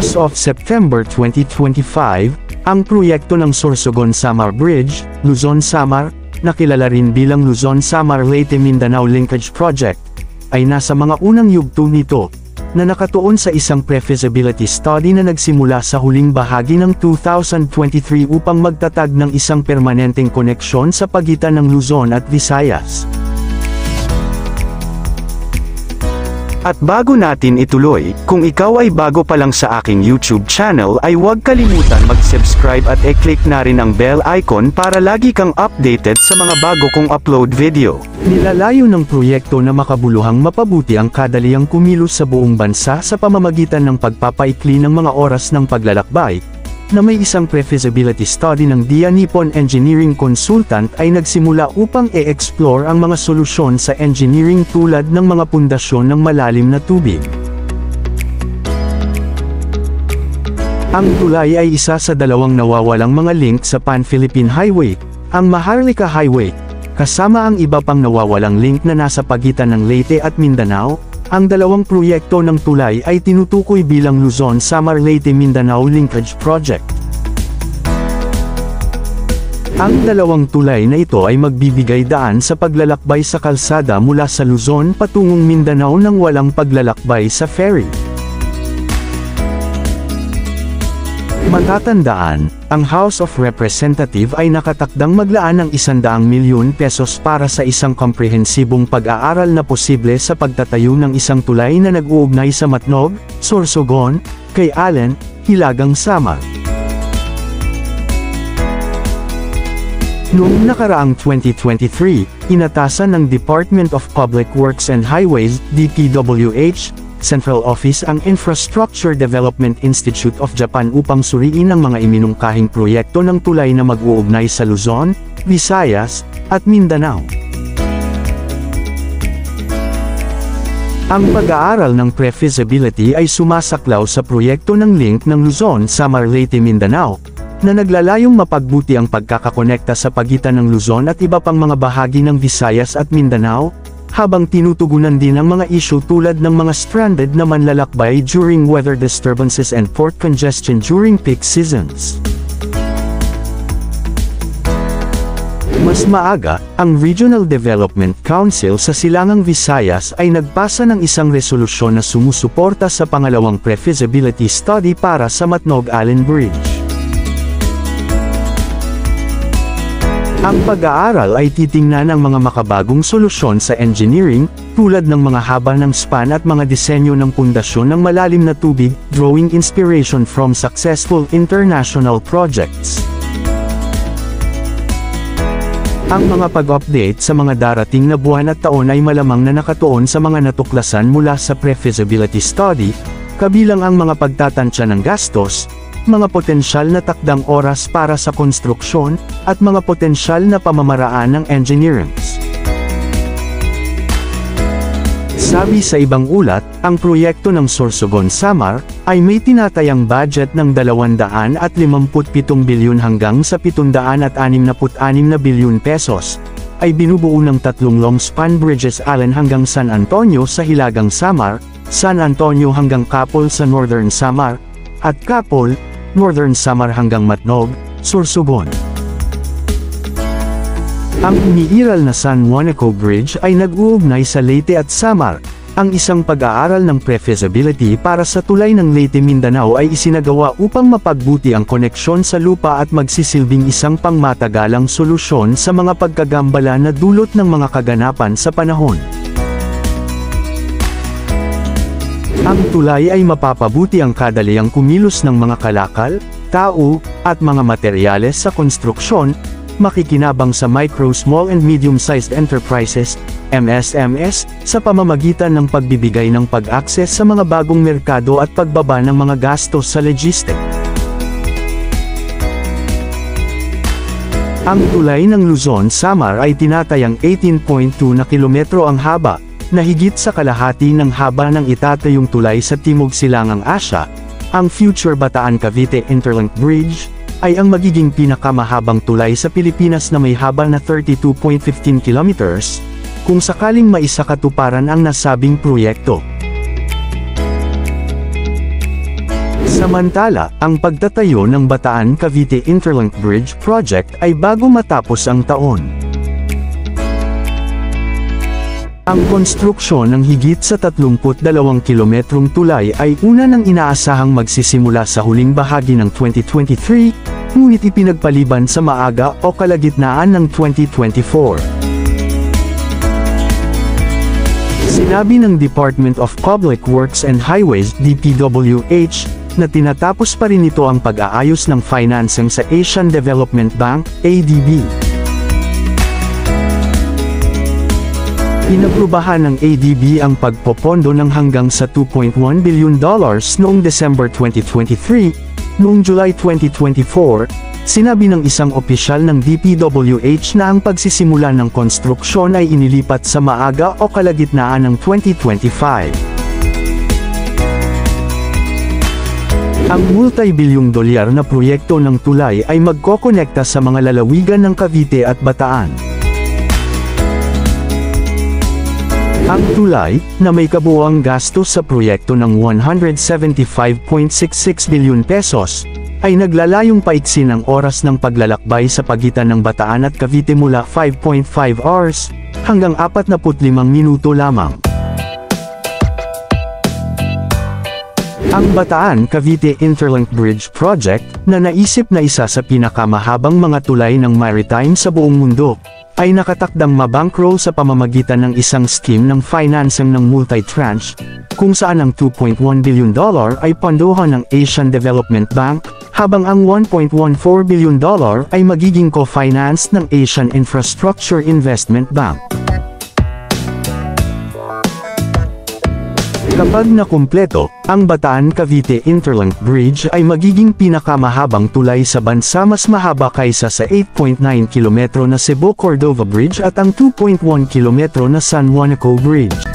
As of September 2025, ang proyekto ng Sorsogon-Samar Bridge, Luzon-Samar, na kilala rin bilang Luzon-Samar-Leyte-Mindanao Linkage Project, ay nasa mga unang yugto nito, na nakatuon sa isang pre-feasibility study na nagsimula sa huling bahagi ng 2023 upang magtatag ng isang permanenteng koneksyon sa pagitan ng Luzon at Visayas. At bago natin ituloy, kung ikaw ay bago pa lang sa aking YouTube channel ay huwag kalimutan mag-subscribe at i-click na rin ang bell icon para lagi kang updated sa mga bago kong upload video. Nilalayo ng proyekto na makabuluhang mapabuti ang kadaliang kumilos sa buong bansa sa pamamagitan ng pagpapaikli ng mga oras ng paglalakbay, na may isang pre-feasibility study ng DIA Nippon Engineering Consultant ay nagsimula upang i-explore ang mga solusyon sa engineering tulad ng mga pundasyon ng malalim na tubig. Ang tulay ay isa sa dalawang nawawalang mga link sa Pan-Philippine Highway, ang Maharlika Highway, kasama ang iba pang nawawalang link na nasa pagitan ng Leyte at Mindanao. Ang dalawang proyekto ng tulay ay tinutukoy bilang Luzon-Samar-Leyte-Mindanao Linkage Project. Ang dalawang tulay na ito ay magbibigay daan sa paglalakbay sa kalsada mula sa Luzon patungong Mindanao nang walang paglalakbay sa ferry. Matatandaan, ang House of Representatives ay nakatakdang maglaan ng 100 milyon pesos para sa isang komprehensibong pag-aaral na posible sa pagtatayo ng isang tulay na nag-uugnay sa Matnog, Sorsogon, kay Allen, Hilagang Samar. Noong nakaraang 2023, inatasan ng Department of Public Works and Highways, DPWH, Central Office ang Infrastructure Development Institute of Japan upang suriin ang mga iminungkahing proyekto ng tulay na mag-uugnay sa Luzon, Visayas, at Mindanao. Ang pag-aaral ng pre-feasibility ay sumasaklaw sa proyekto ng link ng Luzon-Samar-Leyte-Mindanao, na naglalayong mapagbuti ang pagkakakonekta sa pagitan ng Luzon at iba pang mga bahagi ng Visayas at Mindanao, habang tinutugunan din ang mga isyu tulad ng mga stranded na manlalakbay during weather disturbances and port congestion during peak seasons. Mas maaga, ang Regional Development Council sa Silangang Visayas ay nagpasa ng isang resolusyon na sumusuporta sa pangalawang pre-feasibility study para sa Matnog-Allen Bridge. Ang pag-aaral ay titingnan ang mga makabagong solusyon sa engineering, tulad ng mga haba ng span at mga disenyo ng pundasyon ng malalim na tubig, drawing inspiration from successful international projects. Ang mga pag-update sa mga darating na buwan at taon ay malamang na nakatuon sa mga natuklasan mula sa pre-feasibility study, kabilang ang mga pagtatansya ng gastos, mga potensyal na takdang oras para sa konstruksyon, at mga potensyal na pamamaraan ng engineering. Sabi sa ibang ulat, ang proyekto ng Sorsogon-Samar ay may tinatayang budget ng 257 bilyon hanggang sa 766 na bilyon pesos, ay binubuo ng 3 long span bridges Allen hanggang San Antonio sa Hilagang Samar, San Antonio hanggang Capol sa Northern Samar, at Capol, Northern Samar hanggang Matnog, Sorsogon. Ang iniiral na San Juanico Bridge ay nag-uugnay sa Leyte at Samar. Ang isang pag-aaral ng pre-feasibility para sa tulay ng Leyte-Mindanao ay isinagawa upang mapagbuti ang koneksyon sa lupa at magsisilbing isang pangmatagalang solusyon sa mga pagkagambala na dulot ng mga kaganapan sa panahon. Ang tulay ay mapapabuti ang kadaliang kumilos ng mga kalakal, tao, at mga materyales sa konstruksyon, makikinabang sa micro, small and medium-sized enterprises, MSMEs, sa pamamagitan ng pagbibigay ng pag-akses sa mga bagong merkado at pagbaba ng mga gastos sa logistic. Ang tulay ng Luzon-Samar ay tinatayang 18.2 na kilometro ang haba, na higit sa kalahati ng haba ng itatayong tulay sa Timog Silangang Asya. Ang future Bataan-Cavite Interlink Bridge ay ang magiging pinakamahabang tulay sa Pilipinas na may haba na 32.15 kilometers, kung sakaling maisakatuparan ang nasabing proyekto. Samantala, ang pagtatayo ng Bataan-Cavite Interlink Bridge Project ay bago matapos ang taon. Ang konstruksyon ng higit sa 32 kilometrong tulay ay una nang inaasahang magsisimula sa huling bahagi ng 2023, ngunit ipinagpaliban sa maaga o kalagitnaan ng 2024. Sinabi ng Department of Public Works and Highways (DPWH) na tinatapos pa rin ito ang pag-aayos ng financing sa Asian Development Bank (ADB). Inaprubahan ng ADB ang pagpopondo ng hanggang sa $2.1 billion noong December 2023, noong July 2024, sinabi ng isang opisyal ng DPWH na ang pagsisimula ng konstruksyon ay inilipat sa maaga o kalagitnaan ng 2025. Ang multi-bilyong dolyar na proyekto ng tulay ay magkokonekta sa mga lalawigan ng Cavite at Bataan. Ang tulay, na may kabuuang gastos sa proyekto ng 175.66 billion pesos, ay naglalayong paiksin ang oras ng paglalakbay sa pagitan ng Bataan at Cavite mula 5.5 hours, hanggang 45 minuto lamang. Ang Bataan-Cavite Interlink Bridge Project, na naisip na isa sa pinakamahabang mga tulay ng maritime sa buong mundo, ay nakatakdang mabankroll sa pamamagitan ng isang scheme ng financing ng multi-tranche, kung saan ang $2.1 billion ay pondohan ng Asian Development Bank, habang ang $1.14 billion ay magiging co-finance ng Asian Infrastructure Investment Bank. Kapag nakumpleto, ang Bataan-Cavite Interlink Bridge ay magiging pinakamahabang tulay sa bansa, mas mahaba kaysa sa 8.9 kilometro na Cebu-Cordova Bridge at ang 2.1 kilometro na San Juanico Bridge.